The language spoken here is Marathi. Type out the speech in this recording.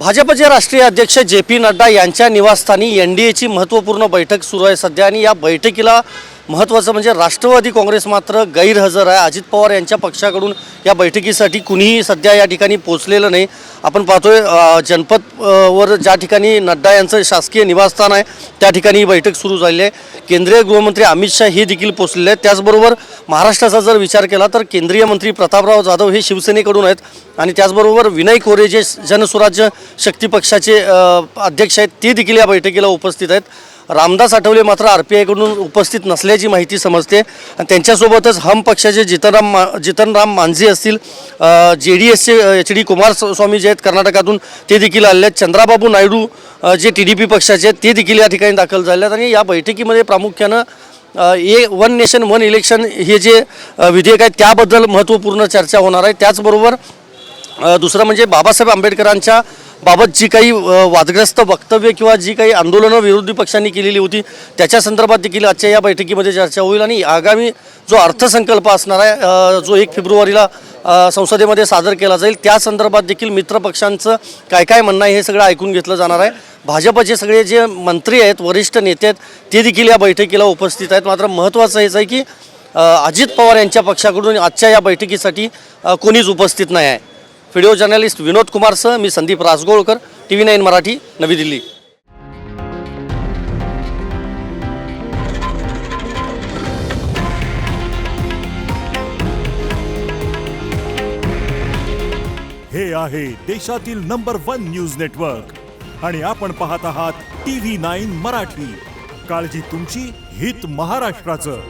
भाजपचे राष्ट्रीय अध्यक्ष जे पी नड्डा यांच्या निवासस्थानी एनडीएची महत्त्वपूर्ण बैठक सुरू आहे सध्या आणि या बैठकीला महत्त्वाचं म्हणजे राष्ट्रवादी काँग्रेस मात्र गैरहजर आहे। अजित पवार यांच्या पक्षाकडून या बैठकीसाठी कुणीही सध्या या ठिकाणी पोहोचलेलं नाही। आपण पाहतोय जनपद वर ज्या ठिकाणी नड्डा यांचं शासकीय निवासस्थान आहे त्या ठिकाणी ही बैठक सुरू झाली आहे। केंद्रीय गृहमंत्री अमित शाह हे देखील पोहोचलेले आहेत। त्याचबरोबर महाराष्ट्राचा जर विचार केला तर केंद्रीय मंत्री प्रतापराव जाधव हे शिवसेनेकडून आहेत आणि त्याचबरोबर विनय कोरे जे जनसुराज्य शक्ती पक्षाचे अध्यक्ष आहेत ते देखील या बैठकीला उपस्थित आहेत। रामदास आठवले मात्र आरपीआयकडून उपस्थित नसल्याची माहिती समजते आणि त्यांच्यासोबतच हम पक्षाचे जितनराम मांझी असतील, JDSचे HD कुमारस्वामी जे आहेत कर्नाटकातून ते देखील आले आहेत। चंद्राबाबू नायडू जे TDP पक्षाचे आहेत ते देखील या ठिकाणी दाखल झाले आहेत आणि या बैठकीमध्ये प्रामुख्यानं वन नेशन वन इलेक्शन हे जे विधेयक आहे त्याबद्दल महत्त्वपूर्ण चर्चा होणार आहे। त्याचबरोबर दुसरं म्हणजे बाबासाहेब आंबेडकरांच्या बाबत जी काही वादग्रस्त वक्तव्य किंवा जी काही आंदोलनं विरोधी पक्षांनी केलेली होती त्याच्या संदर्भात देखील आजच्या या बैठकीमध्ये चर्चा होईल आणि आगामी जो अर्थसंकल्प असणार आहे जो 1 फेब्रुवारीला संसदेमध्ये सादर केला जाईल त्या संदर्भात देखील मित्रपक्षांचं काय काय म्हणणं आहे हे सगळं ऐकून घेतलं जाणार आहे। भाजपचे सगळे जे मंत्री आहेत, वरिष्ठ नेते आहेत ते देखील या बैठकीला उपस्थित आहेत। मात्र महत्त्वाचं हेच आहे की अजित पवार यांच्या पक्षाकडून आजच्या या बैठकीसाठी कोणीच उपस्थित नाही आहे। व्हिडिओ जर्नलिस्ट विनोद कुमारसह मी संदीप राजगोळकर, TV9 मराठी, नवी दिल्ली। हे आहे देशातील नंबर 1 न्यूज नेटवर्क आणि आपण पाहत आहात TV9 मराठी। काळजी तुमची, हित महाराष्ट्राचं।